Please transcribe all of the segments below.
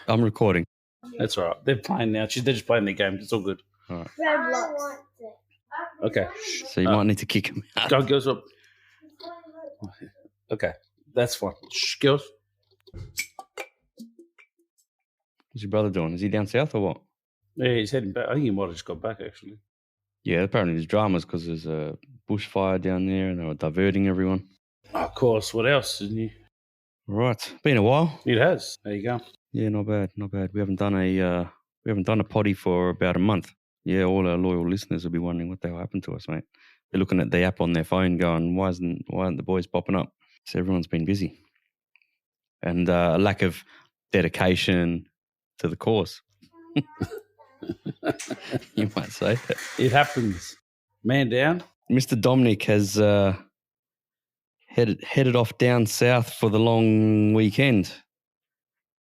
I'm recording. That's all right. They're playing now. They're just playing their game. It's all good. All right. Okay. So you might need to kick him out. Go, girls up. Okay. That's fine. Shh, girls. What's your brother doing? Is he down south or what? Yeah, he's heading back. I think he might have just got back, actually. Yeah, apparently there's dramas because there's a bushfire down there and they were diverting everyone. Of course. What else? Isn't he? Right. Been a while. It has. There you go. Yeah, not bad. We haven't done a potty for about a month. Yeah, all our loyal listeners will be wondering what the hell happened to us, mate. They're looking at the app on their phone going, why aren't the boys popping up? So everyone's been busy. And a lack of dedication to the cause. You might say. It happens. Man down. Mr. Dominic has headed off down south for the long weekend.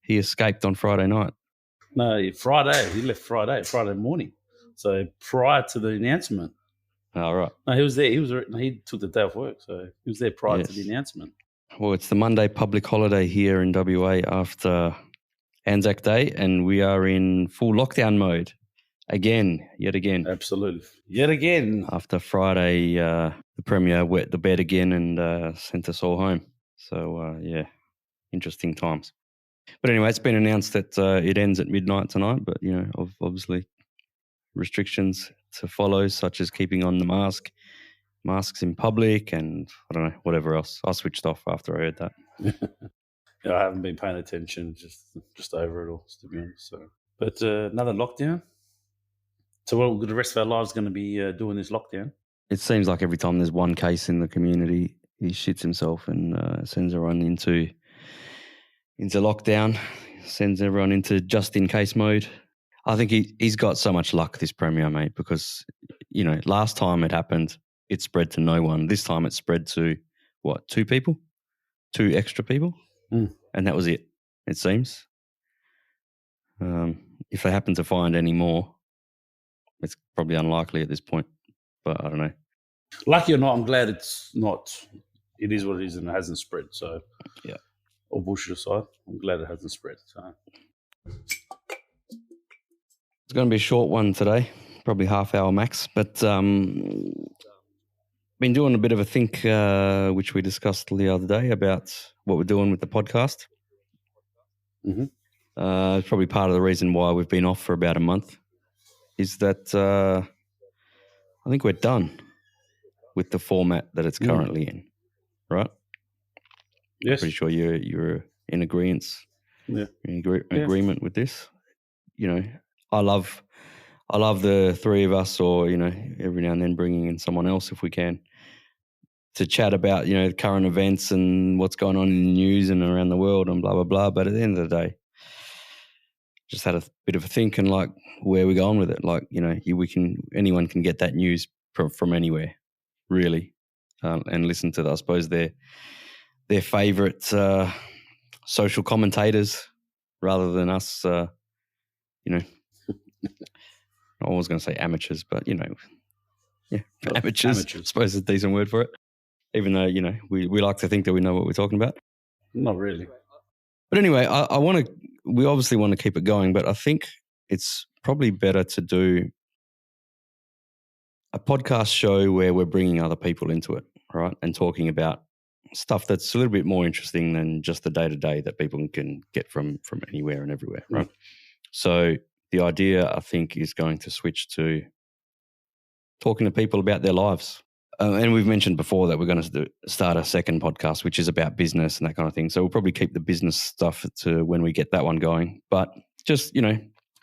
He escaped on Friday night. No, Friday. He left Friday morning. So prior to the announcement. Oh, right. No, he was there. He took the day off work, so he was there prior to the announcement. Well, it's the Monday public holiday here in WA after Anzac Day, and we are in full lockdown mode yet again. Absolutely. Yet again. After Friday, the Premier wet the bed again and sent us all home. So, interesting times. But anyway, it's been announced that it ends at midnight tonight, but, obviously restrictions to follow, such as keeping on the masks in public and, I don't know, whatever else. I switched off after I heard that. Yeah, I haven't been paying attention, just over it all, to be honest. So, but another lockdown. So what are the rest of our lives going to be doing this lockdown? It seems like every time there's one case in the community, he shits himself and sends everyone into lockdown, sends everyone into just-in-case mode. I think he's got so much luck, this Premier, mate, because, last time it happened, it spread to no one. This time it spread to, 2 people? 2 extra people? Mm. And that was it seems. If they happen to find any more, it's probably unlikely at this point, but I don't know. Lucky or not, I'm glad it's not. It is what it is and it hasn't spread. So, yeah. All bullshit aside, I'm glad it hasn't spread. So. It's going to be a short one today, probably half hour max, but been doing a bit of a think, which we discussed the other day about what we're doing with the podcast. Mm-hmm. It's probably part of the reason why we've been off for about a month is that I think we're done with the format that it's currently in, right? Yes. I'm pretty sure you're in agreement. Yeah. In agreement with this. I love the three of us, or every now and then bringing in someone else if we can, to chat about current events and what's going on in the news and around the world and blah blah blah. But at the end of the day, just had a bit of a think and like where we're going with it. Like anyone can get that news from anywhere, really, and listen to, I suppose, their favourite social commentators rather than us. I was going to say amateurs, but amateurs. I suppose is a decent word for it. Even though we like to think that we know what we're talking about. Not really. But anyway, we obviously want to keep it going, but I think it's probably better to do a podcast show where we're bringing other people into it, right, and talking about stuff that's a little bit more interesting than just the day-to-day that people can get from anywhere and everywhere, right? So the idea, I think, is going to switch to talking to people about their lives. And we've mentioned before that we're going to start a second podcast, which is about business and that kind of thing. So we'll probably keep the business stuff to when we get that one going. But just,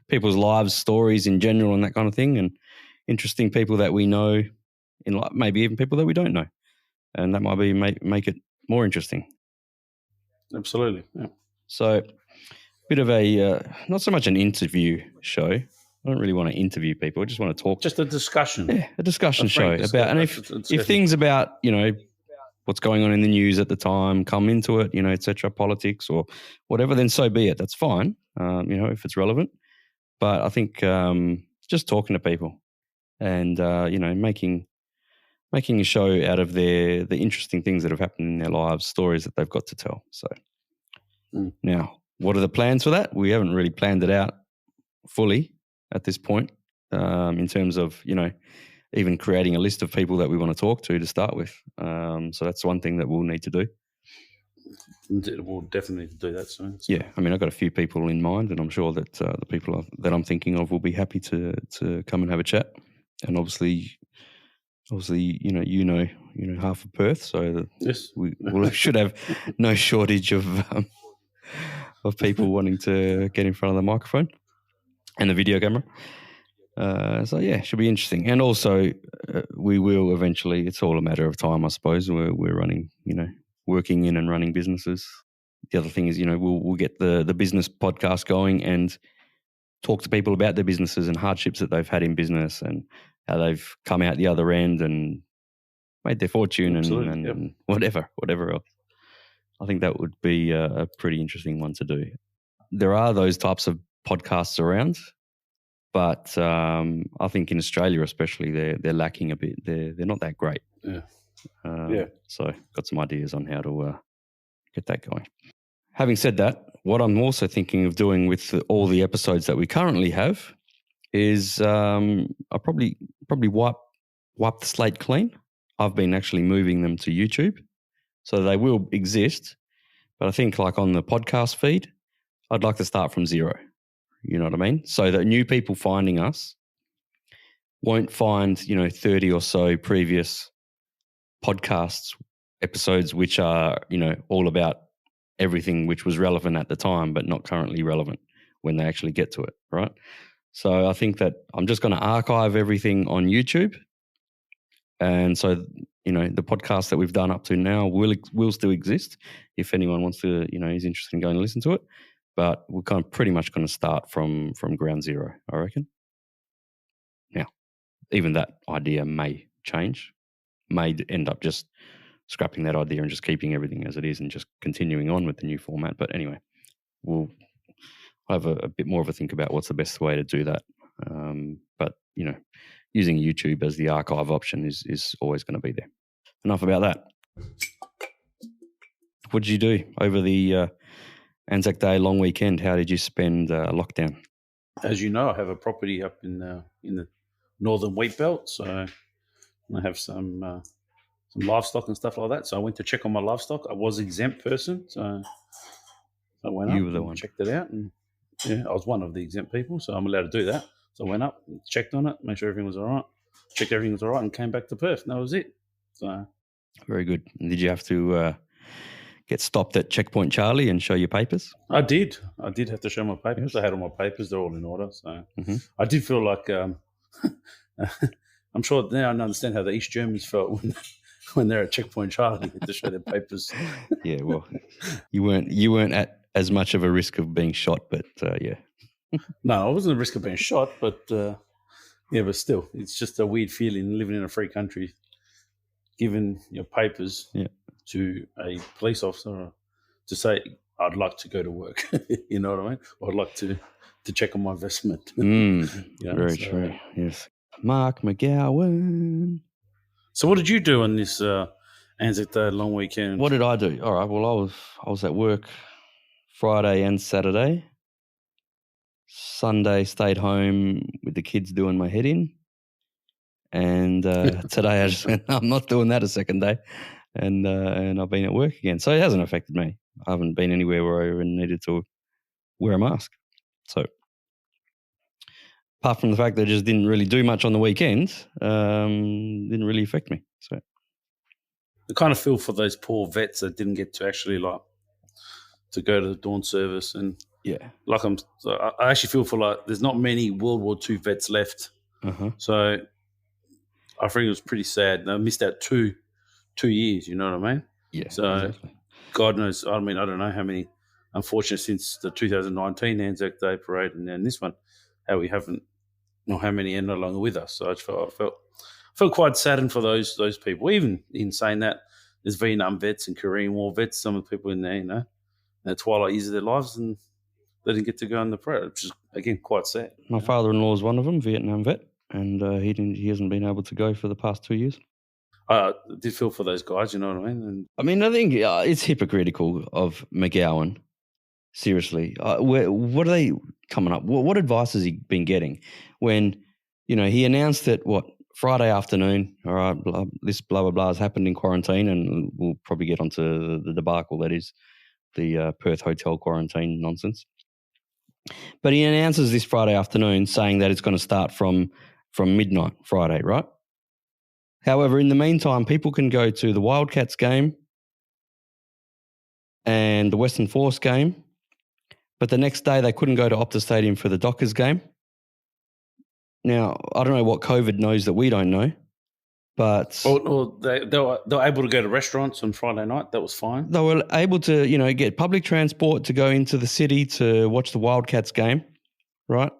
people's lives, stories in general and that kind of thing, and interesting people that we know, in maybe even people that we don't know. And that might be make it more interesting. Absolutely, yeah. So bit of a, not so much an interview show. I don't really want to interview people. I just want to talk. Just a discussion. Yeah, a discussion show about, and if things about, what's going on in the news at the time come into it, et cetera, politics or whatever, then so be it. That's fine, if it's relevant. But I think just talking to people and, making a show out of the interesting things that have happened in their lives, stories that they've got to tell. So now what are the plans for that? We haven't really planned it out fully at this point in terms of, even creating a list of people that we want to talk to start with. So that's one thing that we'll need to do. We'll definitely do that soon. So. Yeah, I mean, I've got a few people in mind, and I'm sure that the people that I'm thinking of will be happy to come and have a chat. And obviously, half of Perth, so yes, we should have no shortage of people wanting to get in front of the microphone and the video camera. So yeah, should be interesting. And also, we will eventually. It's all a matter of time, I suppose. We're running, working in and running businesses. The other thing is, we'll get the business podcast going and talk to people about their businesses and hardships that they've had in business and how they've come out the other end and made their fortune and whatever else. I think that would be a pretty interesting one to do. There are those types of podcasts around, but I think in Australia especially, they're lacking a bit. They're not that great. Yeah. So got some ideas on how to get that going. Having said that, what I'm also thinking of doing with all the episodes that we currently have is I'll probably wipe the slate clean. I've been actually moving them to YouTube, so they will exist. But I think like on the podcast feed, I'd like to start from zero. You know what I mean? So that new people finding us won't find 30 or so previous podcasts episodes which are all about everything which was relevant at the time but not currently relevant when they actually get to it, right? So I think that I'm just going to archive everything on YouTube, and so the podcast that we've done up to now will still exist if anyone wants to is interested in going to listen to it, but we're kind of pretty much going to start from ground zero, I reckon. Now, even that idea may change, may end up just scrapping that idea and just keeping everything as it is and just continuing on with the new format. But anyway, we'll have a bit more of a think about what's the best way to do that. But, using YouTube as the archive option is always going to be there. Enough about that. What did you do over the Anzac Day long weekend? How did you spend lockdown? As you know, I have a property up in the northern wheat belt, so I have some livestock and stuff like that. So I went to check on my livestock. I was exempt person, so I went up and checked it out. And I was one of the exempt people, so I'm allowed to do that. So I went up, checked on it, made sure everything was all right, checked everything was all right, and came back to Perth. And that was it. So very good. And did you have to get stopped at Checkpoint Charlie and show your papers? I did. I did have to show my papers. I had all my papers. They're all in order. So I did feel like I'm sure now I understand how the East Germans felt when they're at Checkpoint Charlie to show their papers. Yeah, well, you weren't at as much of a risk of being shot, but yeah. No, I wasn't at risk of being shot, but but still, it's just a weird feeling living in a free country, giving your papers to a police officer to say, I'd like to go to work. You know what I mean? Or I'd like to check on my investment. Very true, yes. Mark McGowan. So what did you do on this Anzac Day long weekend? What did I do? All right, well, I was at work Friday and Saturday. Sunday stayed home with the kids doing my head in. And today I just went, I'm not doing that a second day. And I've been at work again. So it hasn't affected me. I haven't been anywhere where I even needed to wear a mask. So apart from the fact that I just didn't really do much on the weekend, didn't really affect me. So I kind of feel for those poor vets that didn't get to actually to go to the dawn service. And I actually feel for there's not many World War II vets left. So I think it was pretty sad. They missed out two years, you know what I mean? Yeah. So exactly. God knows, I mean, I don't know how many, unfortunately, since the 2019 Anzac Day parade and then this one, how many are no longer with us. So I felt quite saddened for those people. Even in saying that, there's Vietnam vets and Korean War vets, some of the people in there, in the twilight years of their lives, and they didn't get to go on the parade, which is, again, quite sad. My father-in-law is one of them, Vietnam vet, and he hasn't been able to go for the past 2 years. I did feel for those guys, you know what I mean? I think it's hypocritical of McGowan Seriously, what are they coming up? What advice has he been getting when, he announced that Friday afternoon? All right, this blah blah blah has happened in quarantine, and we'll probably get onto the debacle that is the Perth hotel quarantine nonsense. But he announces this Friday afternoon saying that it's going to start from midnight Friday, right? However, in the meantime, people can go to the Wildcats game and the Western Force game, but the next day they couldn't go to Optus Stadium for the Dockers game. Now, I don't know what COVID knows that we don't know, but... Or they were able to go to restaurants on Friday night. That was fine. They were able to, get public transport to go into the city to watch the Wildcats game, right?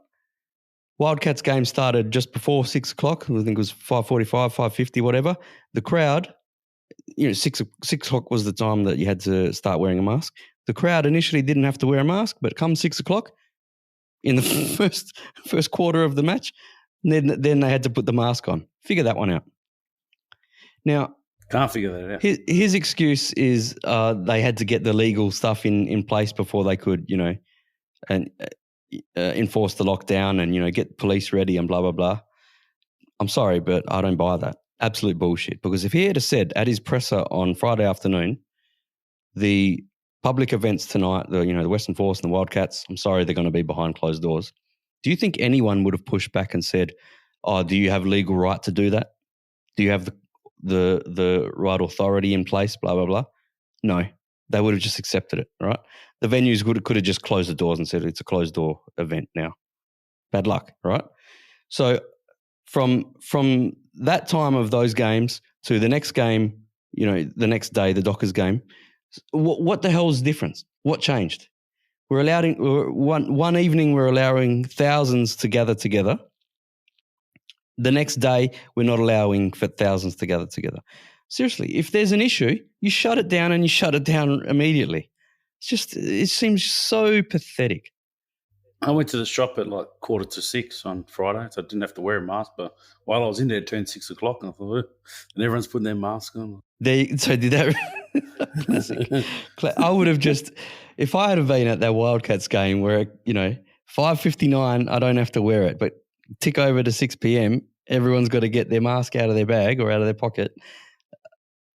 Wildcats game started just before 6 o'clock. I think it was 5:45, 5:50, whatever. The crowd, 6 o'clock was the time that you had to start wearing a mask. The crowd initially didn't have to wear a mask, but come 6 o'clock in the first quarter of the match, then they had to put the mask on. Figure that one out. Now, can't figure that out. His excuse is they had to get the legal stuff in place before they could, and enforce the lockdown and, get police ready and blah, blah, blah. I'm sorry, but I don't buy that. Absolute bullshit. Because if he had said at his presser on Friday afternoon, the public events tonight, the Western Force and the Wildcats, I'm sorry, they're going to be behind closed doors. Do you think anyone would have pushed back and said, "Oh, do you have legal right to do that? Do you have the right authority in place?" Blah blah blah. No, they would have just accepted it. Right? The venues could have just closed the doors and said it's a closed door event now. Bad luck, right? So from that time of those games to the next game, the next day, the Dockers game. What the hell is the difference? What changed? We're allowing one evening. We're allowing thousands to gather together. The next day, we're not allowing for thousands to gather together. Seriously, if there's an issue, you shut it down and you shut it down immediately. It seems so pathetic. I went to the shop at 5:45 on Friday, so I didn't have to wear a mask. But while I was in there, it turned 6 o'clock, and I thought, and everyone's putting their mask on. So did that? Classic. I would have just, if I had been at that Wildcats game where 5:59, I don't have to wear it, but tick over to 6 p.m, everyone's got to get their mask out of their bag or out of their pocket.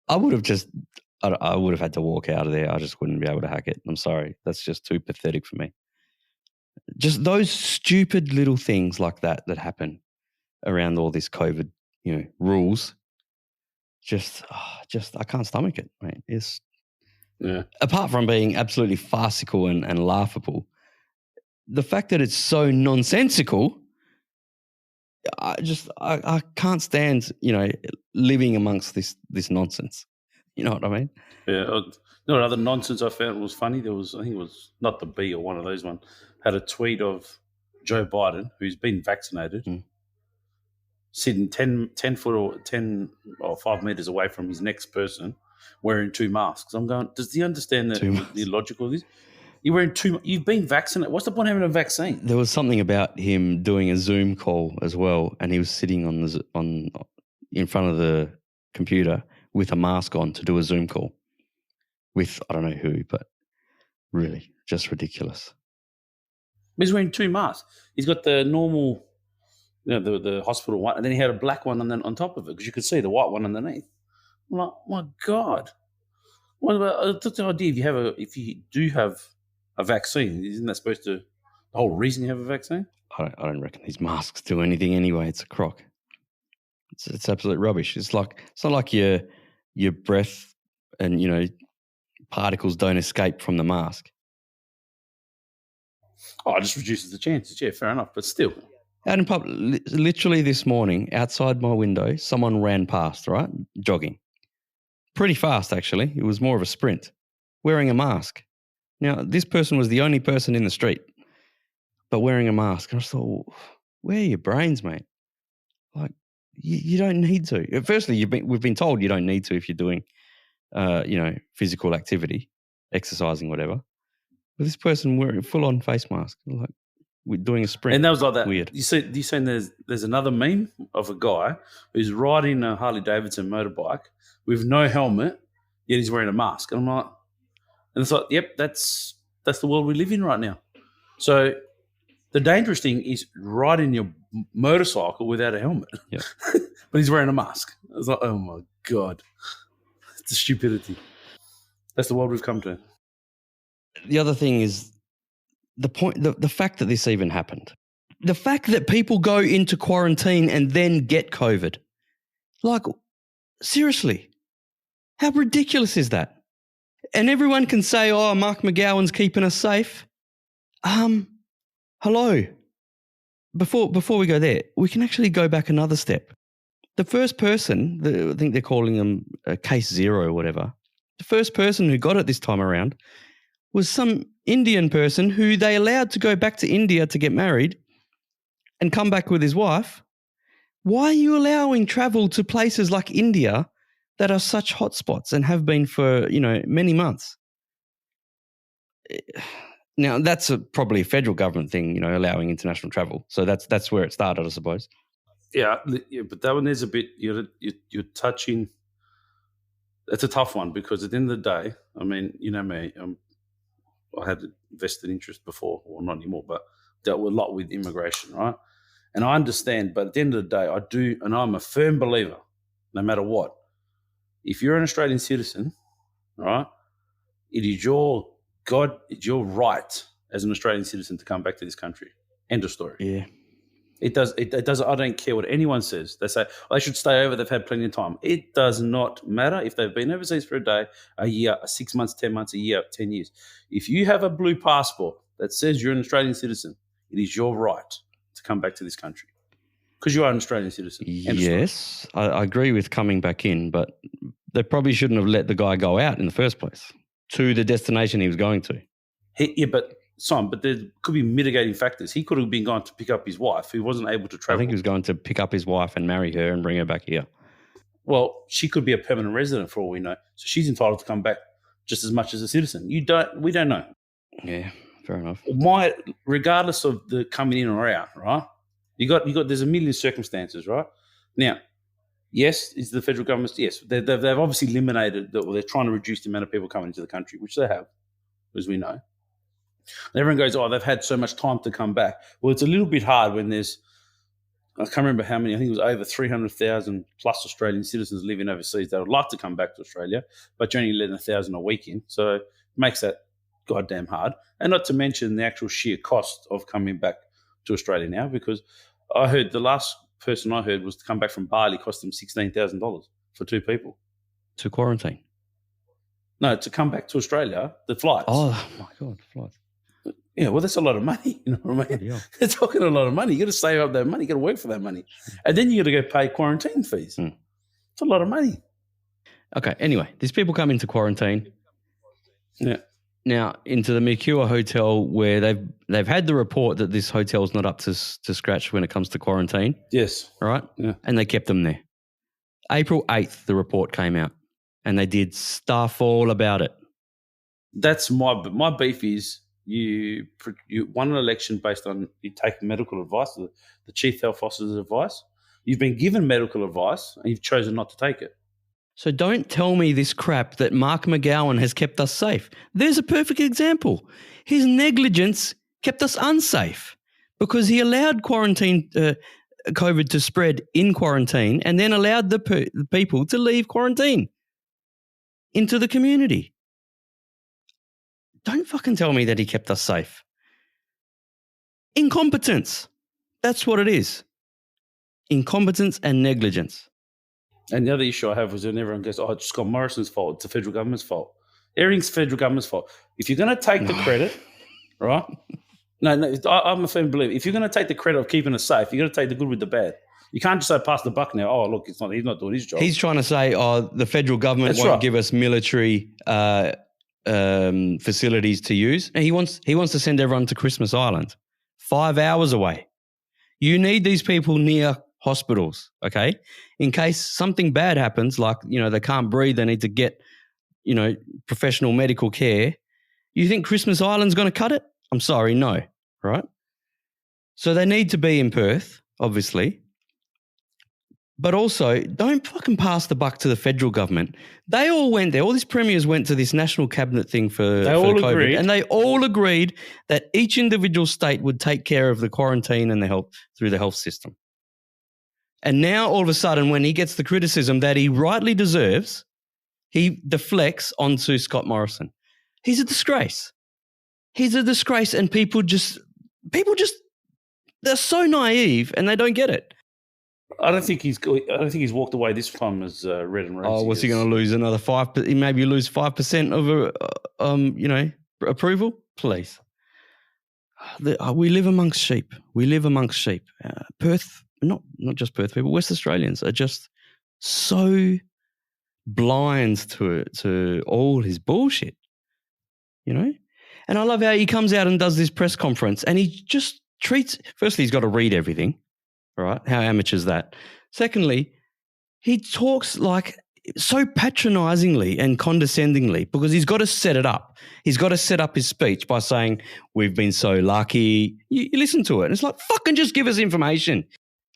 I would have had to walk out of there. I just wouldn't be able to hack it. I'm sorry. That's just too pathetic for me. Just those stupid little things like that happen around all this COVID, rules. Just I can't stomach it, mate. Apart from being absolutely farcical and laughable, the fact that it's so nonsensical, I can't stand, living amongst this nonsense. You know what I mean? Yeah. Other nonsense I found was funny. I think it was not the Bee or one of those ones, had a tweet of Joe Biden, who's been vaccinated, sitting 10 foot or 10 or 5 meters away from his next person, wearing two masks. I'm going, does he understand the illogical of this? You're wearing you've been vaccinated. What's the point of having a vaccine? There was something about him doing a Zoom call as well, and he was sitting in front of the computer with a mask on to do a Zoom call with I don't know who, but really just ridiculous. He's wearing two masks. He's got the normal, the hospital one, and then he had a black one on top of it because you could see the white one underneath. I'm like, my God. What about the idea if you do have a vaccine, isn't that supposed to, the whole reason you have a vaccine? I don't reckon these masks do anything anyway. It's a crock. It's absolute rubbish. It's not like your breath and particles don't escape from the mask. Oh, it just reduces the chances. Yeah, fair enough, but still. Out in public, literally this morning, outside my window, someone ran past, right, jogging. Pretty fast, actually. It was more of a sprint, wearing a mask. Now, this person was the only person in the street, but wearing a mask. And I thought, where are your brains, mate? Like, you don't need to. Firstly, we've been told you don't need to if you're doing, physical activity, exercising, whatever. But this person wearing a full-on face mask, like we're doing a sprint. And that was like that. Weird. You see, there's another meme of a guy who's riding a Harley Davidson motorbike with no helmet, yet he's wearing a mask. And I'm like, and it's like, yep, that's That's the world we live in right now. So the dangerous thing is riding your motorcycle without a helmet. Yeah. But he's wearing a mask. I was like, oh my God. It's a stupidity. That's the world we've come to. The other thing is the fact that this even happened. The fact that people go into quarantine and then get COVID. Like, seriously, how ridiculous is that? And everyone can say, oh, Mark McGowan's keeping us safe. Hello. Before we go there, we can actually go back another step. The first person, I think they're calling them case 0 or whatever, the first person who got it this time around was some Indian person who they allowed to go back to India to get married and come back with his wife. Why are you allowing travel to places like India that are such hotspots and have been for, many months? Now, that's probably a federal government thing, allowing international travel. So that's where it started, I suppose. Yeah, but that one is a bit, you're touching, it's a tough one because at the end of the day, I mean, you know me, I had vested interest before, or not anymore, but dealt a lot with immigration, right? And I understand, but at the end of the day, I do, and I'm a firm believer, no matter what, if you're an Australian citizen, right, it's your right as an Australian citizen to come back to this country. End of story. Yeah. It does. I don't care what anyone says. They say they should stay over. They've had plenty of time. It does not matter if they've been overseas for a day, a year, 6 months, 10 months, a year, 10 years. If you have a blue passport that says you're an Australian citizen, it is your right to come back to this country because you are an Australian citizen. Yes, I agree with coming back in, but they probably shouldn't have let the guy go out in the first place to the destination he was going to. But there could be mitigating factors. He could have been going to pick up his wife. He wasn't able to travel. I think he was going to pick up his wife and marry her and bring her back here. Well, she could be a permanent resident for all we know. So she's entitled to come back just as much as a citizen. We don't know. Yeah, fair enough. Regardless of the coming in or out, right? There's a million circumstances, right? Now, yes, is the federal government, yes, they've obviously eliminated, they're trying to reduce the amount of people coming into the country, which they have, as we know. And everyone goes, oh, they've had so much time to come back. Well, it's a little bit hard when there's, I can't remember how many, I think it was over 300,000 plus Australian citizens living overseas that would like to come back to Australia, but you're only letting 1,000 a week in. So it makes that goddamn hard. And not to mention the actual sheer cost of coming back to Australia now, because I heard the last person I heard was to come back from Bali cost them $16,000 for 2 people. To quarantine? No, to come back to Australia, the flights. Oh, my God, flights. Yeah, well, that's a lot of money. You know what I mean? Yeah. They're talking a lot of money. You got to save up that money. You got to work for that money. And then you got to go pay quarantine fees. It's a lot of money. Okay, anyway, these people come into quarantine. Yeah. Now, into the Mercure Hotel where they've had the report that this hotel's not up to scratch when it comes to quarantine. Yes. All right? Yeah. And they kept them there. April 8th, the report came out. And they did stuff all about it. That's my beef is you won an election based on you take medical advice, the chief health officer's advice. You've been given medical advice and you've chosen not to take it. So don't tell me this crap that Mark McGowan has kept us safe. There's a perfect example. His negligence kept us unsafe because he allowed COVID to spread in quarantine and then allowed the people to leave quarantine into the community. Don't fucking tell me that he kept us safe. Incompetence. That's what it is. Incompetence and negligence. And the other issue I have was when everyone goes, oh, it's Scott Morrison's fault. It's the federal government's fault. Everything's federal government's fault. If you're going to take the credit, right? No, I'm a firm believer. If you're going to take the credit of keeping us safe, you're going to take the good with the bad. You can't just say pass the buck now. Oh, look, he's not doing his job. He's trying to say, the federal government won't give us military facilities to use. And he wants to send everyone to Christmas Island, 5 hours away. You need these people near hospitals, okay? In case something bad happens, like, they can't breathe, they need to get, professional medical care. You think Christmas Island's going to cut it? I'm sorry, no, right? So they need to be in Perth, obviously. But also, don't fucking pass the buck to the federal government. They all went there. All these premiers went to this national cabinet thing for COVID, agreed. and they all agreed that each individual state would take care of the quarantine and the health through the health system. And now, all of a sudden, when he gets the criticism that he rightly deserves, he deflects onto Scott Morrison. He's a disgrace. He's a disgrace, and people just they're so naive and they don't get it. I don't think he's walked away this time as red and rosy. Oh, what's he going to lose? Another 5%? Maybe lose 5% of approval. Please, we live amongst sheep. Perth, not just Perth people. West Australians are just so blind to all his bullshit. And I love how he comes out and does this press conference, and he just treats. Firstly, he's got to read everything. Right? How amateur is that? Secondly, he talks like so patronizingly and condescendingly because he's got to set it up. He's got to set up his speech by saying, we've been so lucky. You listen to it and it's like, fucking just give us information.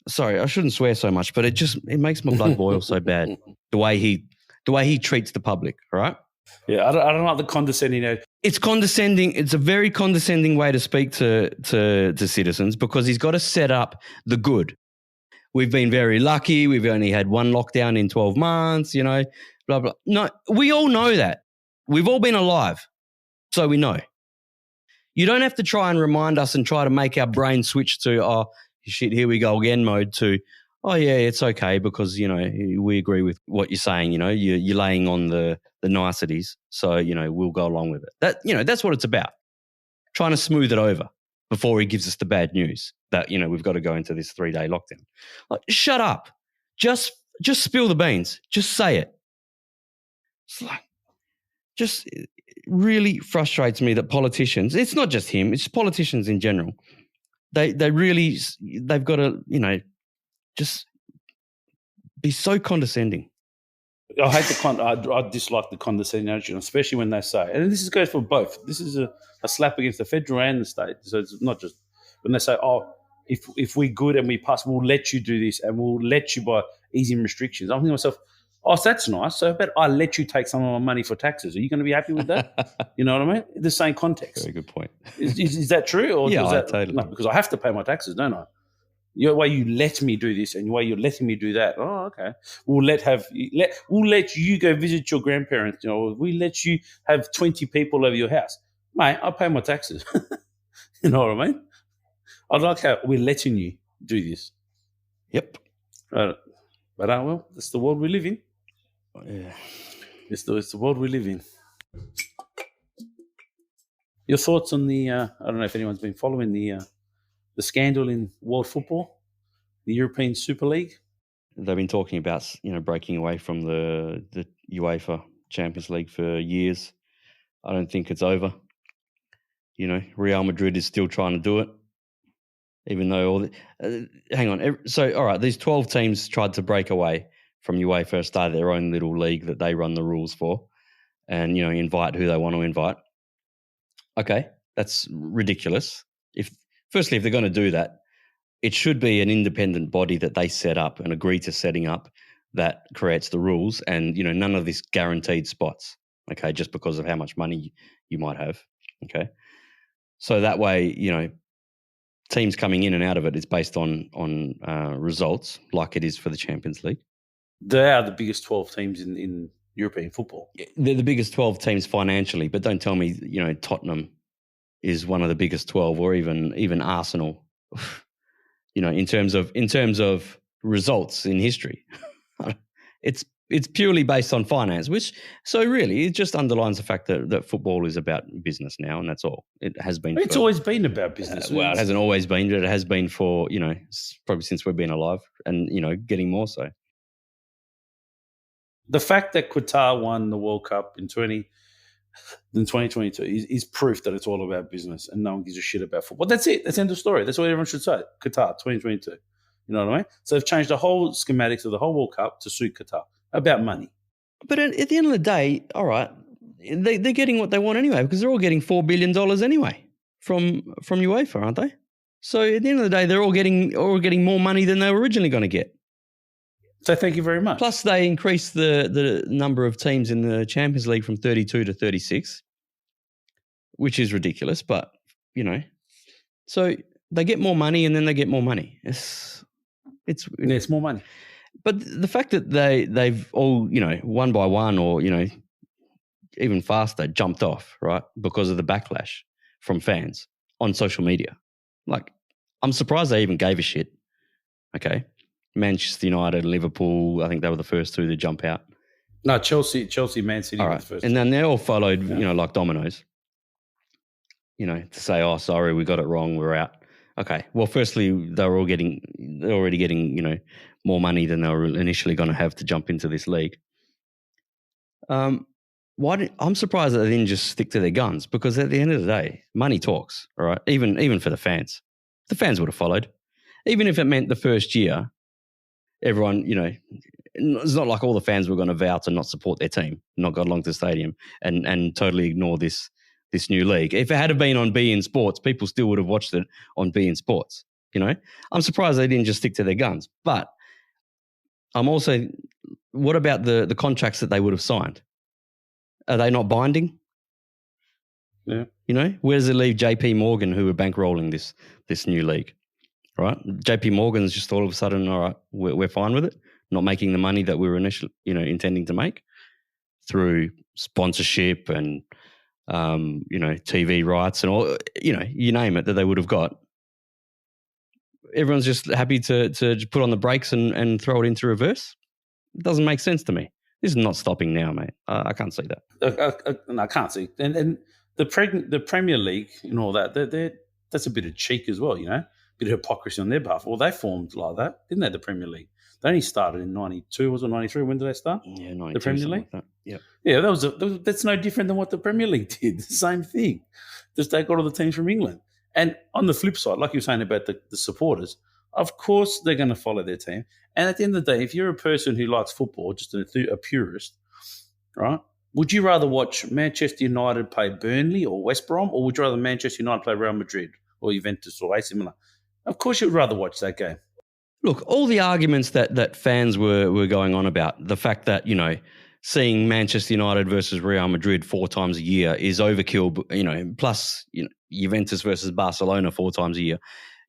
Sorry, I shouldn't swear so much, but it makes my blood boil so bad. The way he treats the public, all right? Yeah, I don't like the condescending. It's condescending. It's a very condescending way to speak to citizens because he's got to set up the good. We've been very lucky. We've only had one lockdown in 12 months, blah, blah. No, we all know that. We've all been alive, so we know. You don't have to try and remind us and try to make our brain switch to, oh, shit, here we go again mode to, oh, yeah, it's okay because, we agree with what you're saying, you're laying on the niceties. So, we'll go along with it. That's what it's about. Trying to smooth it over before he gives us the bad news that, we've got to go into this 3-day lockdown. Like, shut up. Just spill the beans. Just say it. It's like, just really frustrates me that politicians, it's not just him, it's politicians in general. They've got to, just be so condescending. I hate I dislike the condescending attitude, especially when they say, and this goes for both. This is a slap against the federal and the state. So it's not just when they say, "Oh, if we're good and we pass, we'll let you do this and we'll let you by easing restrictions." I'm thinking to myself, "Oh, so that's nice. So I bet I let you take some of my money for taxes. Are you going to be happy with that?" You know what I mean? The same context. Very good point. Is that true? Or yeah, totally. No, because I have to pay my taxes, don't I? The way you let me do this and the way you're letting me do that. Oh, okay. We'll let you go visit your grandparents. We let you have 20 people over your house. Mate, I pay my taxes. You know what I mean? I like how we're letting you do this. Yep. But well, that's the world we live in. Yeah. It's the world we live in. Your thoughts on the? I don't know if anyone's been following the scandal in world football, the European Super League. They've been talking about, breaking away from the UEFA Champions League for years. I don't think it's over. Real Madrid is still trying to do it, even though hang on. So, all right, these 12 teams tried to break away from UEFA, start their own little league that they run the rules for, and, invite who they want to invite. Okay, that's ridiculous. Firstly, if they're going to do that, it should be an independent body that they set up and agree to setting up that creates the rules and, none of this guaranteed spots, okay, just because of how much money you might have, okay? So that way, teams coming in and out of it is based on results like it is for the Champions League. They are the biggest 12 teams in European football. They're the biggest 12 teams financially, but don't tell me, Tottenham is one of the biggest 12 or even Arsenal, in terms of results in history. It's purely based on finance, so really it just underlines the fact that football is about business now, and that's all. It has been. It's always been about business. Well, it hasn't always been, but it has been for, probably since we've been alive and, getting more so. The fact that Qatar won the World Cup in 2022 is proof that it's all about business and no one gives a shit about football. That's it. That's the end of the story. That's what everyone should say. Qatar 2022. You know what I mean? So they've changed the whole schematics of the whole World Cup to suit Qatar. About money. But at the end of the day, all right, they're getting what they want anyway because they're all getting $4 billion anyway from UEFA, aren't they? So at the end of the day, they're all getting more money than they were originally going to get. So thank you very much. Plus, they increased the number of teams in the Champions League from 32 to 36, which is ridiculous. But, so they get more money and then they get more money. It's more money. But the fact that they've all, one by one or, even faster jumped off, right, because of the backlash from fans on social media. Like, I'm surprised they even gave a shit. Okay. Manchester United, Liverpool, I think they were the first two to jump out. No, Chelsea, Man City were the first. And then they all followed, like dominoes, to say, oh, sorry, we got it wrong, we're out. Okay. Well, firstly, they're already getting, more money than they were initially going to have to jump into this league. I'm surprised that they didn't just stick to their guns, because at the end of the day, money talks, all right? Even for the fans. The fans would have followed. Even if it meant the first year, everyone, it's not like all the fans were going to vow to not support their team, not go along to the stadium and totally ignore this new league. If it had been on beIN Sports, people still would have watched it on beIN Sports, I'm surprised they didn't just stick to their guns. But I'm also, what about the contracts that they would have signed? Are they not binding? Yeah. Where does it leave JP Morgan, who are bankrolling this new league? Right? JP Morgan's just all of a sudden, all right, we're fine with it, not making the money that we were initially, intending to make through sponsorship and, TV rights and all, you name it, that they would have got. Everyone's just happy to put on the brakes and throw it into reverse. It doesn't make sense to me. This is not stopping now, mate. I can't see that. I can't see. And the Premier League and all that, that's a bit of cheek as well, bit of hypocrisy on their behalf. Well, they formed like that, didn't they, the Premier League? They only started in 92, was it 93? When did they start? Yeah, 92, the Premier League? Like that. Yeah, that's no different than what the Premier League did. The same thing. Just take all of the teams from England. And on the flip side, like you were saying about the supporters, of course they're going to follow their team. And at the end of the day, if you're a person who likes football, just a purist, right, would you rather watch Manchester United play Burnley or West Brom, or would you rather Manchester United play Real Madrid or Juventus or AC Milan? Of course you'd rather watch that game. Look, all the arguments that fans were going on about, the fact that, seeing Manchester United versus Real Madrid 4 times a year is overkill, plus, Juventus versus Barcelona 4 times a year.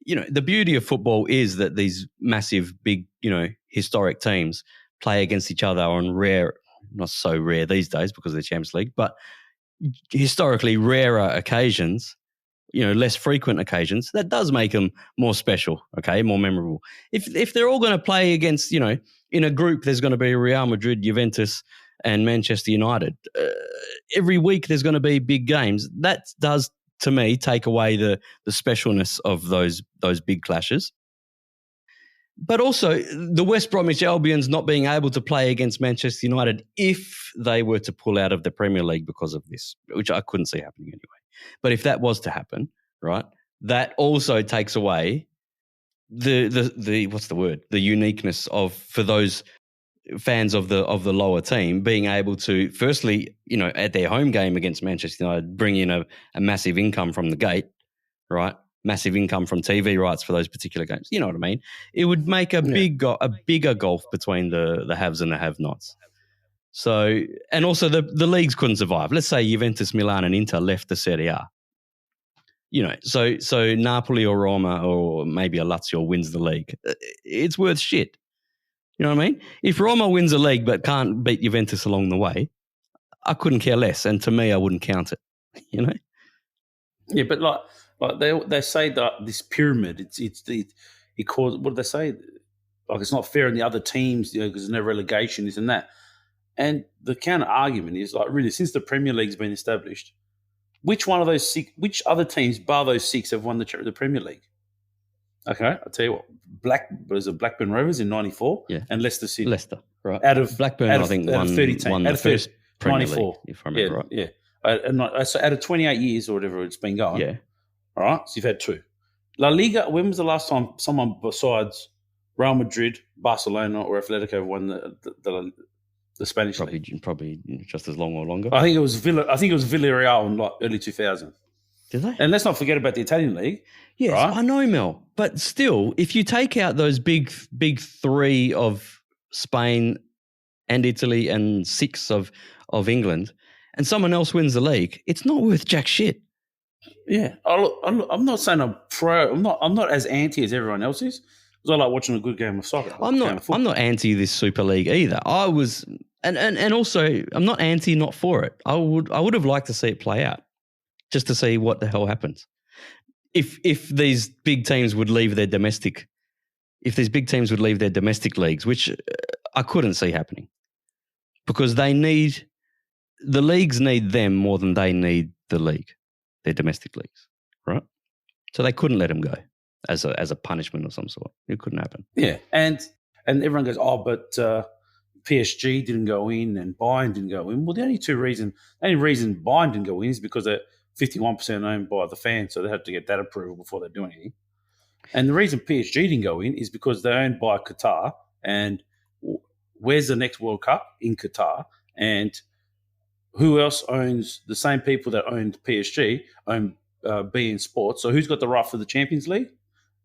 The beauty of football is that these massive, big, historic teams play against each other on rare, not so rare these days because of the Champions League, but historically rarer occasions, less frequent occasions. That does make them more special, okay, more memorable. If they're all going to play against, in a group, there's going to be Real Madrid, Juventus, and Manchester United. Every week there's going to be big games. That does, to me, take away the specialness of those big clashes. But also the West Bromwich Albions not being able to play against Manchester United if they were to pull out of the Premier League because of this, which I couldn't see happening anyway. But if that was to happen, right, that also takes away the what's the word? The uniqueness for those fans of the lower team being able to, firstly, at their home game against Manchester United, bring in a massive income from the gate, right? Massive income from TV rights for those particular games. You know what I mean? It would make a bigger gulf between the haves and the have-nots. So, and also the leagues couldn't survive. Let's say Juventus, Milan, and Inter left the Serie A. So Napoli or Roma or maybe a Lazio wins the league. It's worth shit. You know what I mean? If Roma wins a league but can't beat Juventus along the way, I couldn't care less. And to me, I wouldn't count it. Yeah, but like they say that this pyramid, it causes, what do they say? Like, it's not fair in the other teams, because there's no relegation, this and that. And the counter argument is, like, really, since the Premier League's been established, which other teams, bar those 6, have won the Premier League? Okay, I'll tell you what. Blackburn Rovers in '94, and Leicester City. Leicester, right? Blackburn, I think won 30 teams. Won the first Premier 94, League, if I remember right. Yeah. So out of 28 years or whatever it's been going, all right, so you've had 2. La Liga, when was the last time someone besides Real Madrid, Barcelona, or Atletico won the Spanish league? Probably just as long or longer. I think it was Villarreal in like early 2000. Did they? And let's not forget about the Italian league. Yes, right? I know, Mel. But still, if you take out those big 3 of Spain and Italy and 6 of England, and someone else wins the league, it's not worth jack shit. Yeah, I'm not saying I'm pro. I'm not as anti as everyone else is. Because I like watching a good game of soccer. I'm not anti this Super League either. I was, and also I'm not anti, not for it. I would have liked to see it play out, just to see what the hell happens. If these big teams would leave their domestic, leagues, which I couldn't see happening, because the leagues need them more than they need the league, their domestic leagues, right? So they couldn't let them go as a punishment of some sort. It couldn't happen. Yeah, and everyone goes, oh, but PSG didn't go in and Bayern didn't go in. Well, the only reason Bayern didn't go in is because they're 51% owned by the fans, so they had to get that approval before they do anything. And the reason PSG didn't go in is because they're owned by Qatar, and where's the next World Cup? In Qatar. And who else owns the same people that owned PSG own beIN Sports? So who's got the right for the Champions League?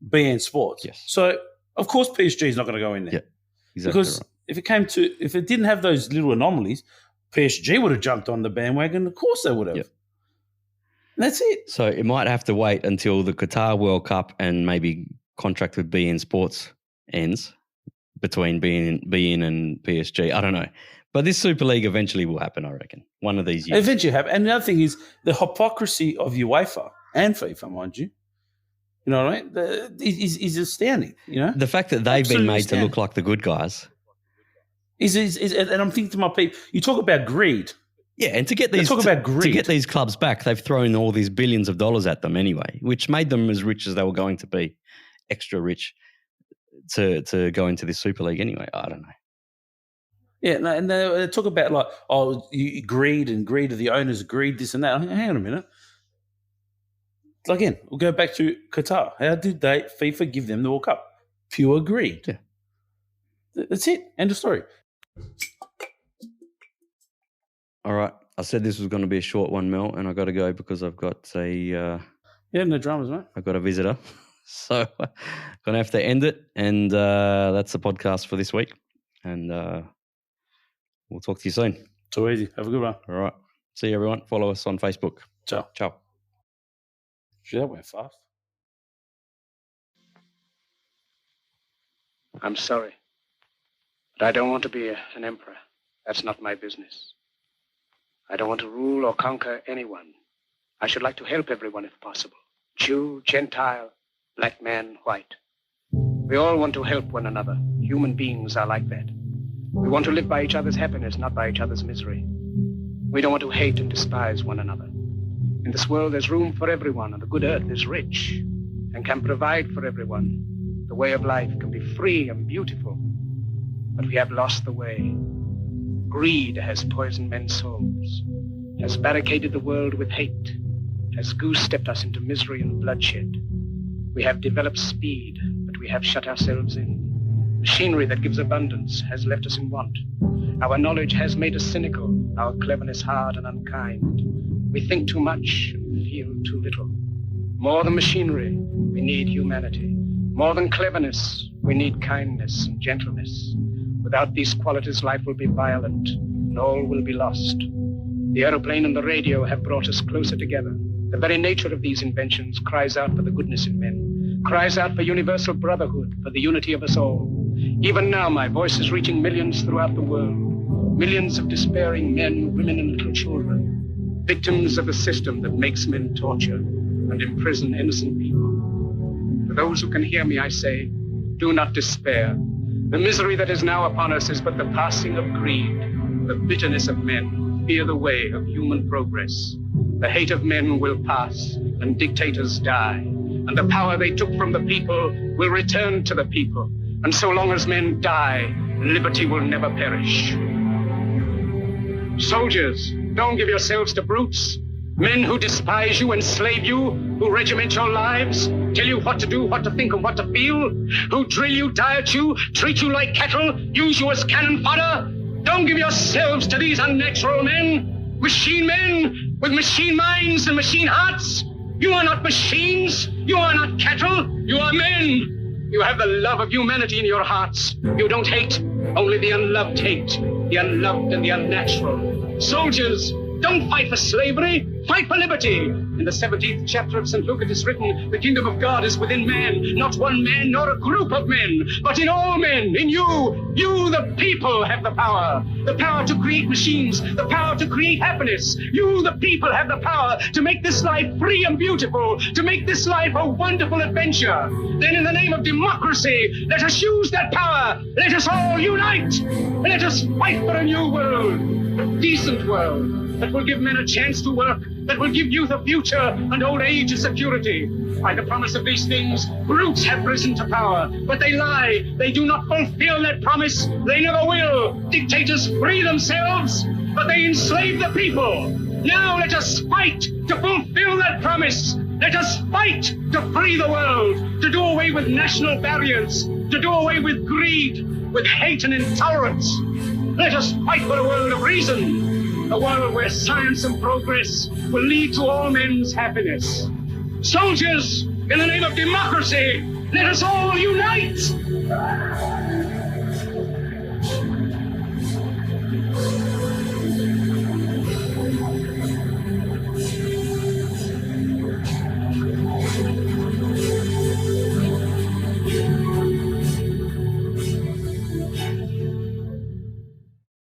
beIN Sports. Yes. So of course PSG is not going to go in there. Yeah, exactly. Because if it didn't have those little anomalies, PSG would have jumped on the bandwagon. Of course they would have. Yep. That's it. So it might have to wait until the Qatar World Cup and maybe contract with beIN Sports ends between beIN and PSG. I don't know. But this Super League eventually will happen, I reckon. One of these years. Eventually happen. And the other thing is the hypocrisy of UEFA and FIFA, mind you. You know what I mean? Is astounding, you know? The fact that they've been made to look like the good guys. And I'm thinking to my people, you talk about greed. Yeah, and to get these clubs back, they've thrown all these billions of dollars at them anyway, which made them as rich as they were going to be, extra rich, to go into this Super League anyway. I don't know. Yeah, and they talk about like, greed of the owners, greed, this and that. Hang on a minute. Again, we'll go back to Qatar. How did FIFA give them the World Cup? Pure greed. Yeah. That's it. End of story. All right. I said this was going to be a short one, Mel, and I got to go because I've got no dramas, mate. I've got a visitor. So I'm going to have to end it, and that's the podcast for this week. And we'll talk to you soon. Too easy. Have a good one. All right. See you, everyone. Follow us on Facebook. Ciao. Ciao. Gee, that went fast. I'm sorry, but I don't want to be an emperor. That's not my business. I don't want to rule or conquer anyone. I should like to help everyone if possible. Jew, Gentile, black man, white. We all want to help one another. Human beings are like that. We want to live by each other's happiness, not by each other's misery. We don't want to hate and despise one another. In this world, there's room for everyone, and the good earth is rich and can provide for everyone. The way of life can be free and beautiful, but we have lost the way. Greed has poisoned men's souls, has barricaded the world with hate, has goose-stepped us into misery and bloodshed. We have developed speed, but we have shut ourselves in. Machinery that gives abundance has left us in want. Our knowledge has made us cynical, our cleverness hard and unkind. We think too much and feel too little. More than machinery, we need humanity. More than cleverness, we need kindness and gentleness. Without these qualities, life will be violent and all will be lost. The aeroplane and the radio have brought us closer together. The very nature of these inventions cries out for the goodness in men, cries out for universal brotherhood, for the unity of us all. Even now, my voice is reaching millions throughout the world. Millions of despairing men, women, and little children. Victims of a system that makes men torture and imprison innocent people. For those who can hear me, I say, do not despair. The misery that is now upon us is but the passing of greed. The bitterness of men fear the way of human progress. The hate of men will pass and dictators die. And the power they took from the people will return to the people. And so long as men die, liberty will never perish. Soldiers, don't give yourselves to brutes. Men who despise you, enslave you, who regiment your lives, tell you what to do, what to think, and what to feel, who drill you, diet you, treat you like cattle, use you as cannon fodder. Don't give yourselves to these unnatural men with machine minds and machine hearts. You are not machines. You are not cattle. You are men. You have the love of humanity in your hearts. You don't hate. Only the unloved hate, the unloved and the unnatural. Soldiers, don't fight for slavery, fight for liberty. In the 17th chapter of St. Luke it is written, the kingdom of God is within man, not one man nor a group of men, but in all men, in you. You, the people, have the power to create machines, the power to create happiness. You, the people, have the power to make this life free and beautiful, to make this life a wonderful adventure. Then in the name of democracy, let us use that power. Let us all unite. Let us fight for a new world, a decent world, that will give men a chance to work, that will give youth a future and old age a security. By the promise of these things, brutes have risen to power, but they lie. They do not fulfill that promise. They never will. Dictators free themselves, but they enslave the people. Now let us fight to fulfill that promise. Let us fight to free the world, to do away with national barriers, to do away with greed, with hate and intolerance. Let us fight for a world of reason, a world where science and progress will lead to all men's happiness. Soldiers, in the name of democracy, let us all unite!